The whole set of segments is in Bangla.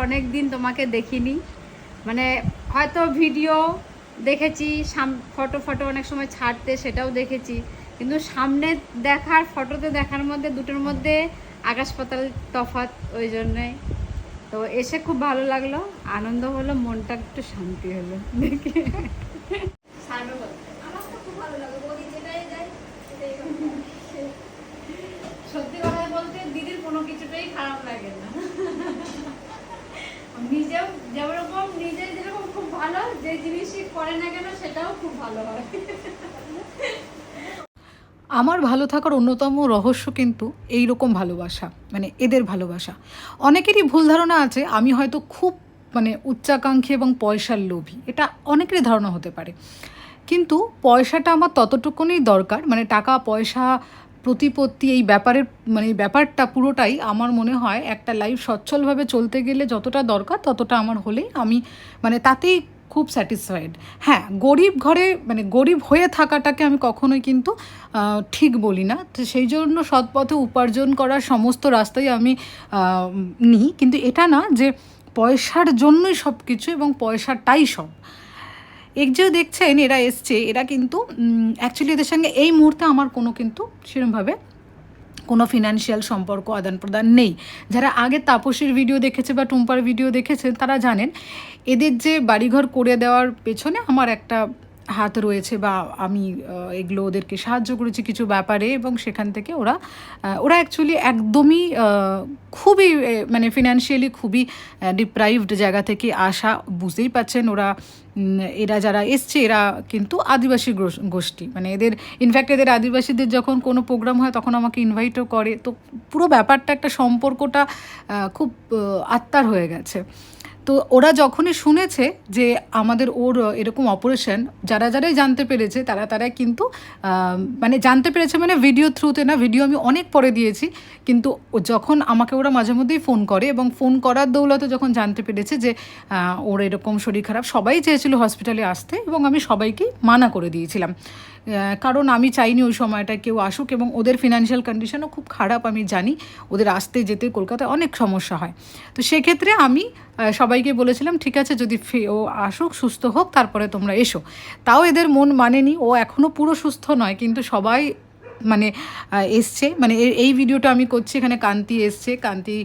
অনেক দিন তোমাকে দেখিনি, মানে হয়তো ভিডিও দেখেছি, ফটো অনেক সময় ছাড়তে, সেটাও দেখেছি, কিন্তু সামনে দেখার ফটোতে দেখার মধ্যে দুটোর মধ্যে আকাশ পাতাল তফাৎ। ওই জন্যই তো এসে খুব ভালো লাগলো, আনন্দ হলো, মনটা একটু শান্তি হলো দেখে। সত্যি কথা বলতে দিদির কোনো কিছুটাই খারাপ লাগে না, নিজেও যেরকম নিজে যেরকম খুব ভালো, যে জিনিসই করে না কেন সেটাও খুব ভালো হয়। আমার ভালো থাকার অন্যতম রহস্য কিন্তু এই রকম ভালোবাসা, মানে এদের ভালোবাসা। অনেকেরই ভুল ধারণা আছে আমি হয়তো খুব মানে উচ্চাকাঙ্ক্ষী এবং পয়সার লোভী, এটা অনেকেরই ধারণা হতে পারে। কিন্তু পয়সাটা আমার ততটুকুনই দরকার, মানে টাকা পয়সা প্রতিপত্তি এই ব্যাপারের মানে এই ব্যাপারটা পুরোটাই আমার মনে হয় একটা লাইফ সচ্ছলভাবে চলতে গেলে যতটা দরকার ততটা আমার হলেই আমি মানে তাতেই খুব স্যাটিসফাইড। হ্যাঁ, গরিব ঘরে মানে গরিব হয়ে থাকাটাকে আমি কখনোই কিন্তু ঠিক বলি না, তো সেই জন্য সৎ পথে উপার্জন করার সমস্ত রাস্তাই আমি নিই, কিন্তু এটা না যে পয়সার জন্যই সব কিছু এবং পয়সাটাই সব। এক যে দেখছেন এরা এসছে, এরা কিন্তু অ্যাকচুয়ালি এদের সঙ্গে এই মুহূর্তে আমার কোনো কিন্তু সেরকমভাবে কোনো ফিনান্সিয়াল সম্পর্ক আদান প্রদান নেই। যারা আগে তাপসীর ভিডিও দেখেছে বা টুম্পার ভিডিও দেখেছেন তারা জানেন এদের যে বাড়িঘর করে দেওয়ার পেছনে আমার একটা হাত রয়েছে, বা আমি এগুলো ওদেরকে সাহায্য করেছি কিছু ব্যাপারে, এবং সেখান থেকে ওরা অ্যাকচুয়ালি একদমই খুবই মানে ফিনান্সিয়ালি খুবই ডিপ্রাইভড জায়গা থেকে আসা, বুঝতেই পাচ্ছেন। এরা যারা এসছে এরা কিন্তু আদিবাসী গোষ্ঠী, মানে এদের ইনফ্যাক্ট এদের আদিবাসীদের যখন কোনো প্রোগ্রাম হয় তখন আমাকে ইনভাইটও করে, তো পুরো ব্যাপারটা একটা সম্পর্কটা খুব আত্মার হয়ে গেছে। তো ওরা যখনই শুনেছে যে আমাদের ওর এরকম অপারেশন, যারাই জানতে পেরেছে তারাই কিন্তু মানে জানতে পেরেছে মানে ভিডিও থ্রুতে না, ভিডিও আমি অনেক পরে দিয়েছি, কিন্তু যখন আমাকে ওরা মাঝে মধ্যেই ফোন করে এবং ফোন করার দৌলতে যখন জানতে পেরেছে যে ওর এরকম শরীর খারাপ, সবাই চেয়েছিল হসপিটালে আসতে এবং আমি সবাইকেই মানা করে দিয়েছিলাম, কারণ আমি চাইনি ওই সময়টা কেউ আসুক, এবং ওদের ফিনান্সিয়াল কন্ডিশনও খুব খারাপ, আমি জানি ওদের আসতে যেতে কলকাতায় অনেক সমস্যা হয়। তো সেক্ষেত্রে আমি সবাইকে বলেছিলাম ঠিক আছে যদি ও আসুক, সুস্থ হোক, তারপরে তোমরা এসো। তাও এদের মন মানেনি, ও এখনও পুরো সুস্থ নয়, কিন্তু সবাই মানে এসছে, মানে এই ভিডিওটা আমি করছি, এখানে কান্তি এসছে, কান্তি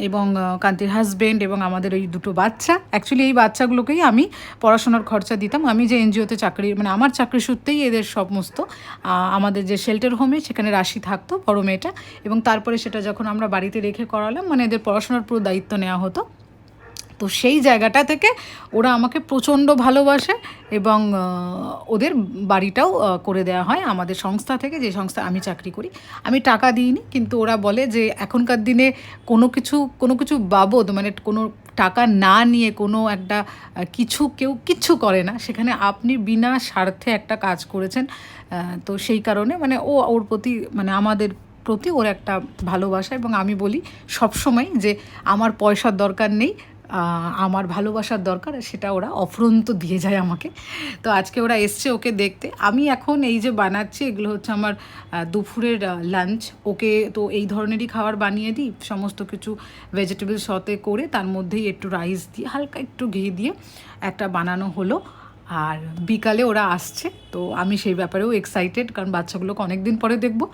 এবং কান্তির হাজব্যান্ড এবং আমাদের ওই দুটো বাচ্চা। অ্যাকচুয়ালি এই বাচ্চাগুলোকেই আমি পড়াশোনার খরচা দিতাম, আমি যে এনজিওতে চাকরি মানে আমার চাকরি সূত্রেই এদের সমস্ত আমাদের যে শেল্টার হোমে সেখানে রাশি থাকতো বড় মেয়েটা, এবং তারপরে সেটা যখন আমরা বাড়িতে রেখে করালাম মানে এদের পড়াশোনার পুরো দায়িত্ব নেওয়া হতো। তো সেই জায়গাটা থেকে ওরা আমাকে প্রচণ্ড ভালোবাসে, এবং ওদের বাড়িটাও করে দেওয়া হয় আমাদের সংস্থা থেকে, যে সংস্থা আমি চাকরি করি। আমি টাকা দিইনি, কিন্তু ওরা বলে যে এখনকার দিনে কোনো কিছু বাবদ মানে কোনো টাকা না নিয়ে কোনো একটা কেউ কিচ্ছু করে না, সেখানে আপনি বিনা স্বার্থে একটা কাজ করেছেন। তো সেই কারণে মানে ওর প্রতি মানে আমাদের প্রতি ওর একটা ভালোবাসা, এবং আমি বলি সবসময় যে আমার পয়সার দরকার নেই, আমার ভালোবাসার দরকার, সেটা ওরা অফুরন্ত দিয়ে যায় আমাকে। তো আজকে ওরা এসছে ওকে দেখতে। আমি এখন এই যে বানাচ্ছি এগুলো হচ্ছে আমার দুপুরের লাঞ্চ। ওকে তো এই ধরনেরই খাবার বানিয়ে দিই, সমস্ত কিছু ভেজিটেবল সতে করে তার মধ্যেই একটু রাইস দিয়ে হালকা একটু ঘি দিয়ে একটা বানানো হলো। আর বিকালে ওরা আসছে, তো আমি সেই ব্যাপারেও এক্সাইটেড, কারণ বাচ্চাগুলোকে অনেক দিন পরে দেখবো।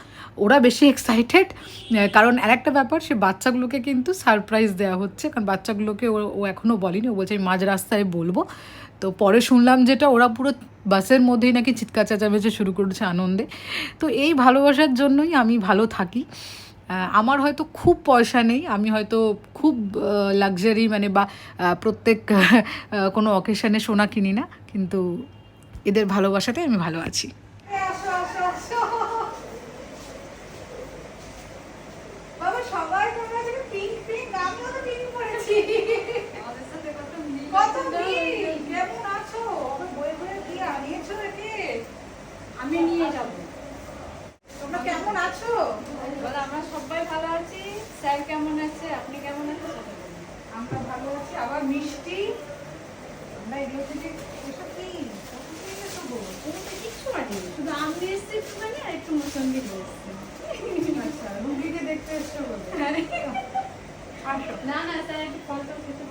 ওরা বেশি এক্সাইটেড, কারণ আরেকটা ব্যাপার, সে বাচ্চাগুলোকে কিন্তু সারপ্রাইজ দেওয়া হচ্ছে, কারণ বাচ্চাগুলোকে ও এখনও বলেনি, ও বলছে আমি মাঝ রাস্তায় বলবো। তো পরে শুনলাম যেটা ওরা পুরো বাসের মধ্যেই নাকি চিৎকার চেঁচামেচি শুরু করেছে আনন্দে। তো এই ভালোবাসার জন্যই আমি ভালো থাকি। আমার হয়তো খুব পয়সা নেই, আমি হয়তো খুব লাক্সারি মানে বা প্রত্যেক কোনো অকেশানে সোনা কিনি না, কিন্তু এদের ভালোবাসাতে আমি ভালো আছি। আমি নিয়ে যাবো। তোমরা কেমন আছো? বলো আমরা সবাই ভালো আছি। স্যার কেমন আছে, আপনি কেমন আছেন? আমরা ভালো আছি। আবার মিষ্টি আমরা এগুলো থেকে এসব কি কিচ্ছু বানি, শুধু আম দিয়ে এসছি একটুখানি আর একটু মুসম্বি দিয়ে এসছি। আচ্ছা, রুগীকে দেখতে এসছো বলে। না না স্যার একটু ফল টল খেতে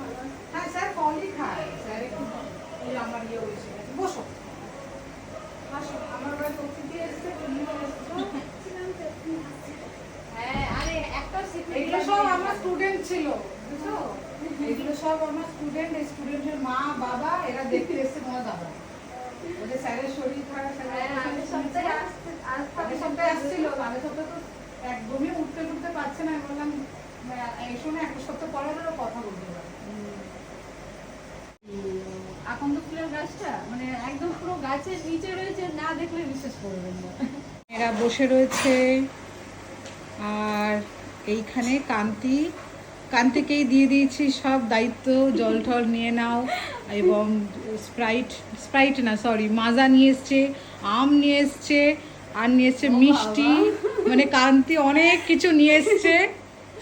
সব আমার স্টুডেন্ট, স্টুডেন্টের মা বাবা এরা দেখতে এসছে তোমার দাদা। ওদের স্যারের শরীর খারাপ, আগের সপ্তাহে আসছিল, আগের সপ্তাহে তো একদমই উঠতে পারছে না। আমি বললাম এই সময় এক সপ্তাহ পরে ওরা কথা বলতে পারে। আকন্দ ফুলের গাছটা মানে একদম পুরো গাছের নিচে রয়েছে, না দেখলে বিশ্বাস করবেন না। এরা বসে রয়েছে আর এইখানে কান্তিকেই দিয়ে দিয়েছি সব দায়িত্ব, জল টল নিয়ে নাও, এবং স্প্রাইট না সরি মাজা নিয়ে এসছে, আম নিয়ে এসছে, আর নিয়ে এসছে মিষ্টি, মানে কান্তি অনেক কিছু নিয়ে এসছে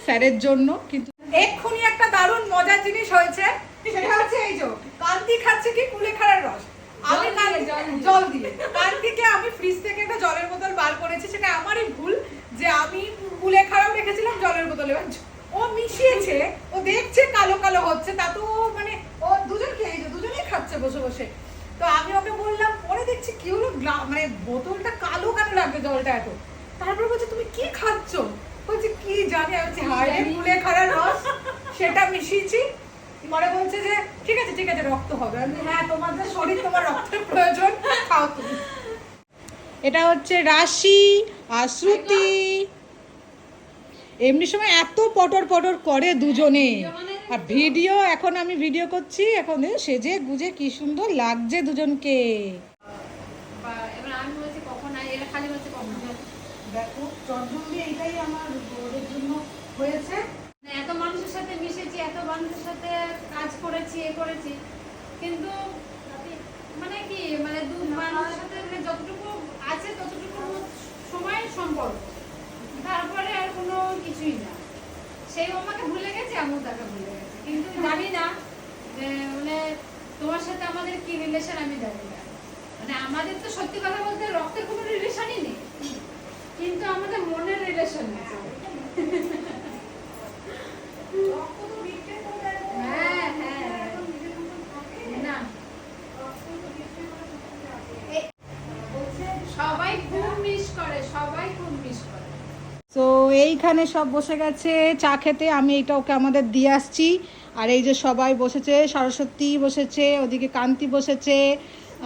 স্যারের জন্য। কিন্তু এক্ষুনি একটা দারুণ মজার জিনিস হয়েছে, সেটা হচ্ছে এই যে কান্তি খাচ্ছে কি কুলেখাড়ার রস, আমি জল দিয়ে কান্তিকে আমি ফ্রিজ থেকে একটা জলের বোতল বার করেছি। সেটা আমারই ভুল যে আমি কুলেখাড়াও রেখেছিলাম জলের বোতলে, ও মিশিয়েছে, ও দেখছে কালো কালো হচ্ছে, তা তো মানে ও দুজনেই খাচ্ছে বসে বসে। তো আমি ওকে বললাম, পরে দেখছি কি হলো, মানে বোতলটা কালো কালো লাগবে জলটা এত। তারপর বলছে তুমি কি খাচ্ছ? বলছে কি জানি। আমি বলছি হায় রে, কুলেখাড়ার রস সেটা মিশিয়েছি। পরে বলছে যে ঠিক আছে রক্ত হবে। হ্যাঁ, তোমাদের শরীর, তোমার রক্তের প্রয়োজন, খাও তুমি। এটা হচ্ছে রাশি আর শ্রুতি। এমনি সময় এত পটর করে দুজনে, আর ভিডিও এখন আমি ভিডিও করছি, এখন সেজে গুজে কি সুন্দর লাগছে দুজনকে। এবার আমি বলছি কখন আয়, এরা খালি বলছে কখন। দেখো চটজলদি এইটাই আমার ওদের জন্য হয়েছে। এত মানুষের সাথে মিশেছি, এত মানুষের সাথে কাজ করেছি, করেছি, কিন্তু মানে কি মানে দু মানুষের সাথে যতটুকু আছে ততটুকু সময় সম্পর্ক, তারপরে আর কোনো কিছুই না। সেই আমাকে ভুলে গেছে, আমিও তাকে ভুলে গেছি, কিন্তু জানি না যে মানে তোমার সাথে আমাদের কি রিলেশন আমি জানি না। মানে আমাদের তো সত্যি কথা বলতে রক্তের কোনো রিলেশনই নেই, কিন্তু আমাদের মনের রিলেশন আছে। সবাই খুব মিস করে। তো এইখানে সব বসে গেছে চা খেতে, আমি এটা ওকে আমাদের দিয়ে আসছি। আর এই যে সবাই বসেছে, সরস্বতী বসেছে, ওদিকে কান্তি বসেছে,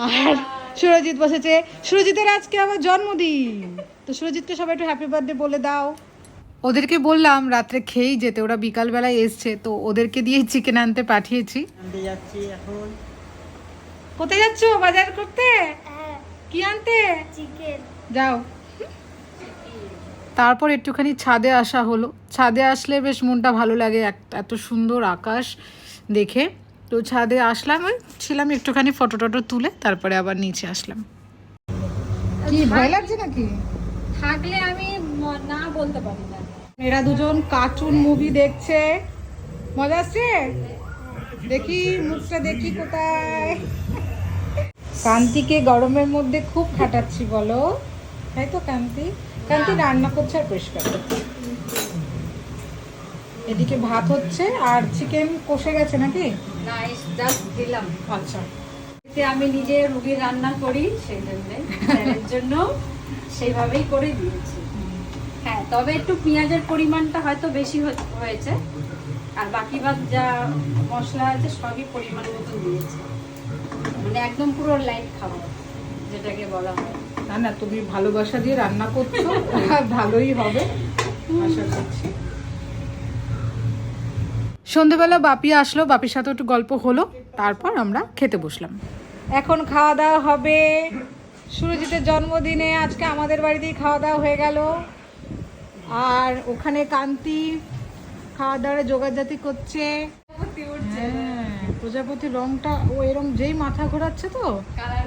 আর সুরজিৎ বসেছে। সুরজিতের আজকে আবার জন্মদিন, তো সুরজিৎকে সবাই একটু হ্যাপি বার্থডে বলে দাও। ওদেরকে বললাম রাত্রে খেয়েই যেতে, ওরা বিকালবেলায় এসছে, তো ওদেরকে দিয়েই চিকেন আনতে পাঠিয়েছি। এখন কোথায় যাচ্ছ? বাজার করতে? কি আনতে? চিকেন। যাও। তারপর একটুখানি ছাদে আসা হলো। ছাদে আসলে বেশ মনটা ভালো লাগে, এত সুন্দর আকাশ দেখে। তো ছাদে আসলাম, ওই ছিলাম একটুখানি ফটো টটো তুলে, তারপরে আবার নিচে আসলাম। কি ভয় লাগছে নাকি? থাকলে আমি না বলতে পারি না। এরা দুজন কার্টুন মুভি দেখছে, মজা আসছে। দেখি মুখটা দেখি কোথায়। কান্তিকে গরমের মধ্যে খুব খাটাচ্ছি বলো, তাই তো কান্তি রান্না করছে আর পরিষ্কার করছে। এদিকে ভাত হচ্ছে আর চিকেন কষে গেছে নাকি? না, জাস্ট দিলাম। আচ্ছা, আমি নিজে রুগী রান্না করি, সেই জন্য সেইভাবেই করে দিয়েছি। হ্যাঁ, তবে একটু পেঁয়াজের পরিমাণটা হয়তো বেশি হয়েছে, আর বাকি বাদ যা মশলা আছে সবই পরিমাণ মতো দিয়েছি। মানে একদম পুরো লাইট খাবার যেটাকে বলা হয়। না তুমি ভালোবাসা দিয়ে রান্না করছো, ভালোই হবে আশা করছি। সন্ধেবেলা বাপি আসলো, বাপির সাথে একটু গল্প হলো, তারপর আমরা খেতে বসলাম। এখন খাওয়া দাওয়া হবে। সুরজিতের জন্মদিনে আজকে আমাদের বাড়িতেই খাওয়া দাওয়া হয়ে গেল, আর ওখানে কান্তি খাওয়া দাওয়ার জোগাড়জাতি করছে। প্রজাপতির রংটা ও এরকম যেই মাথা ঘোরাচ্ছে তো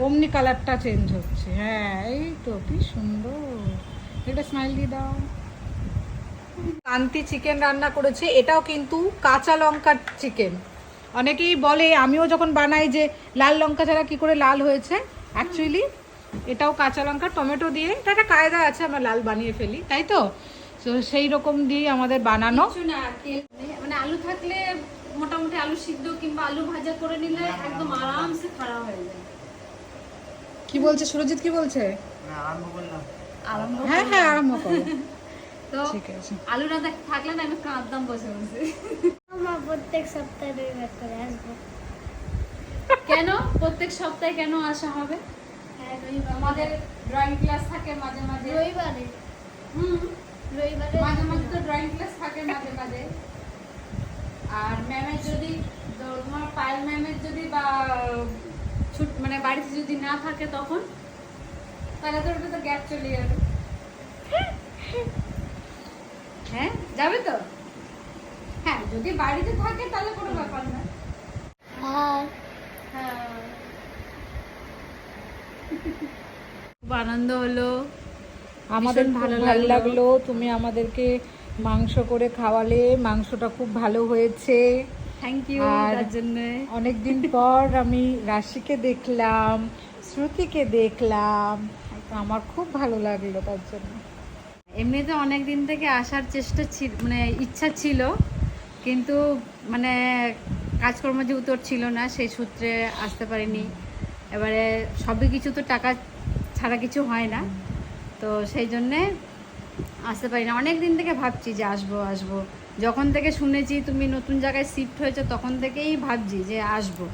অমনি কালারটা চেঞ্জ হচ্ছে। হ্যাঁ, এই তো কি সুন্দর। একটা স্মাইল দিয়ে দাও। কান্তি চিকেন রান্না করেছে, এটাও কিন্তু কাঁচা লঙ্কার চিকেন। অনেকেই বলে, আমিও যখন বানাই যে লাল লঙ্কা ছাড়া কি করে লাল হয়েছে, অ্যাকচুয়ালি এটাও কাঁচা লঙ্কা টমেটো দিয়ে, এটা একটা কায়দা আছে, আমরা লাল বানিয়ে ফেলি, তাই তো। তো সেই রকম দিয়ে আমাদের বানানো। মানে আলু থাকলে মোটামুটি আলু সিদ্ধ কিংবা আলু ভাজা করে নিলে একদম আরামসে খাওয়া হয়ে যায়। কি বলছে সুরজিৎ, কি বলছে? আরম্ভ হ্যাঁ আরম্ভ করো। তো ঠিক আছে। আলু না থাকলে না আমি কাঁদতাম বসে বসে। প্রত্যেক সপ্তাহে রবিবার করে আসবো। কেন প্রত্যেক সপ্তাহে কেন আসা হবে? হ্যাঁ, রবিবার আমাদের ড্রয়িং ক্লাস থাকে মাঝে মাঝে। রবিবারে হুম, রবিবারে মাঝে মাঝে তো ড্রয়িং ক্লাস থাকে মাঝে মাঝে। আর ম্যামের যদি তোমার পায়েল ম্যামের যদি বা মানে বাড়িতে যদি না থাকে তখন তাহলে তো ওটা তো গ্যাপ চলে যাবে। হ্যাঁ, যাবে তো? হ্যাঁ, যদি বাড়িতে থাকে তাহলে কোনো ব্যাপার না। আর হ্যাঁ, খুব আনন্দ হলো, আমাদের ভীষণ ভালো লাগলো, তুমি আমাদেরকে মাংস করে খাওয়ালে, মাংসটা খুব ভালো হয়েছে। থ্যাংক ইউ আর তার জন্য। অনেকদিন পর আমি রাশিকে দেখলাম, শ্রুতিকে দেখলাম, আমার খুব ভালো লাগলো তার জন্য। এমনিতে অনেক দিন থেকে আসার চেষ্টা ছিল, মানে ইচ্ছা ছিল, কিন্তু মানে কাজকর্ম যেহেতু ওর ছিল না সেই সূত্রে আসতে পারিনি। এবারে সবই কিছু তো টাকা ছাড়া কিছু হয় না, তো সেই জন্যে আসতে পারি না। অনেক দিন থেকে ভাবছি যে আসবো আসবো, যখন থেকে শুনেছি তুমি নতুন জায়গায় শিফট হয়েছে তখন থেকেই ভাবছি যে আসবো,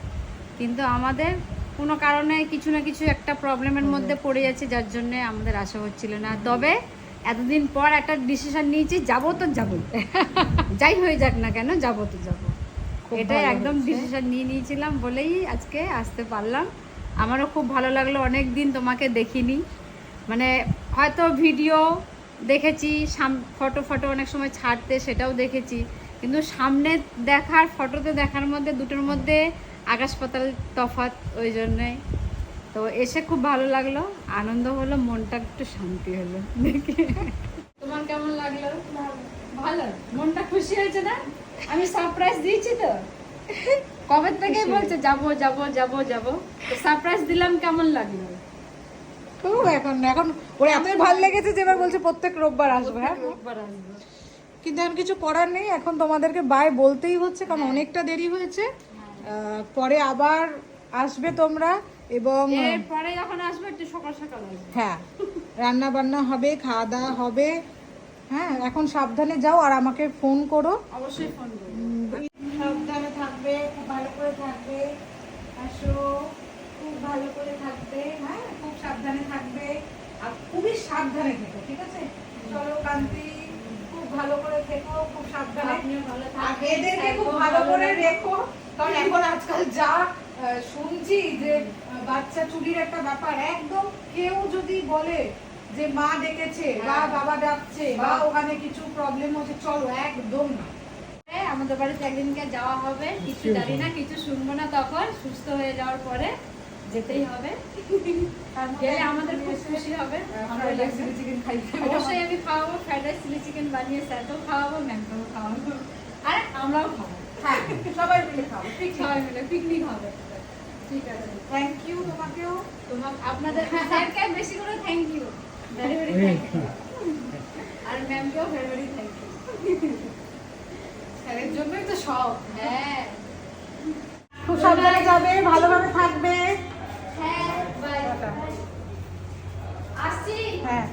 কিন্তু আমাদের কোনো কারণে কিছু না কিছু একটা প্রবলেমের মধ্যে পড়ে যাচ্ছে, যার জন্যে আমাদের আসা হচ্ছিল না। তবে এতদিন পর একটা ডিসিশন নিয়েছি, যাবো তো যাবোই, যাই হয়ে যাক না কেন, যাবো তো যাবো। খুব এটাই ভালো একদম হয়েছে। ডিসিশন নিয়ে নিয়েছিলাম বলেই আজকে আসতে পারলাম। আমারও খুব ভালো লাগলো, অনেক দিন তোমাকে দেখিনি। মানে হয়তো ভিডিও দেখেছি, ফটো ফটো অনেক সময় ছাড়তে, সেটাও দেখেছি, কিন্তু সামনে দেখার ফটোতে দেখার মধ্যে দুটোর মধ্যে আকাশ পাতাল তফাৎ, ওই জন্যই তো এসে খুব ভালো লাগলো, আনন্দ হলো, মনটা একটু শান্তি হলো দেখে। তোমার কেমন লাগলো? ভালো, মনটা খুশি হয়েছে না? আমি সারপ্রাইজ দিয়েছি তো, কবে থেকে বলছে যাবো যাবো যাবো যাবো, তো সারপ্রাইজ দিলাম, কেমন লাগলো? খুব এখন এখন ওর এতই ভালো লেগেছে যে এবার বলছে প্রত্যেক রোববার আসবে। হ্যাঁ, একবার আসবো। কিন্তু এখন কিছু করার নেই, এখন তোমাদেরকে বাই বলতেই হচ্ছে, কারণ অনেকটা দেরি হয়েছে। পরে আবার আসবে তোমরা, এবং এরপরে যখন আসবে একটু সকাল সকাল আসবে। হ্যাঁ, রান্না বান্না হবে, খাওয়া দাওয়া হবে। হ্যাঁ, এখন সাবধানে যাও আর আমাকে ফোন করো। অবশ্যই ফোন করবো। সাবধানে থাকবে, খুব ভালো করে থাকবে, আসো, খুব ভালো করে থাকবে। হ্যাঁ, খুব সাবধানে থাকবে, আর খুবই সাবধানে থেকো, ঠিক আছে? চলো কান্তি, খুব ভালো করে থেকো, খুব সাবধানে। আপনিও ভালো আর থাকবেন, এদেরকে খুব থাকো, ভালো করে রাখো। রেখো, কারণ এখন আজকাল যা শুনছি যে বাচ্চা চুরির একটা ব্যাপার, একদম কেউ যদি বলে যে মা ডেকেছে বা বাবা ডাকছে বা ওখানে কিছু প্রবলেম হচ্ছে, চলো, একদম না। হ্যাঁ, আমাদের বাড়িতে একদিনকে যাওয়া হবে, কিছু জানি না, কিছু শুনবো না, তখন সুস্থ হয়ে যাওয়ার পরে যেতেই হবে। গেলে আমাদের খুব খুশি হবে, আমরা চিলি চিকেন খাইতে অবশ্যই আমি খাওয়াবো, ফ্রাইড রাইস চিলি চিকেন বানিয়ে স্যারকেও খাওয়াবো, ম্যামকেও খাওয়াবো, আর আমরাও খাবো। হ্যাঁ, সবাই মিলে খাবো, ঠিক সবাই মিলে পিকনিক হবে। ঠিক আছে, থ্যাংক ইউ তোমাকেও। তোমার আপনাদের স্যারকে বেশি করে thank you, very very thank you, আর ম্যামকেও ভেরি ভেরি থ্যাংক ইউ। স্যারের জন্যই তো সব। হ্যাঁ খুব সাবধানে যাবে, ভালোভাবে থাকবে। হ্যাঁ, বাই। আসছি। হ্যাঁ।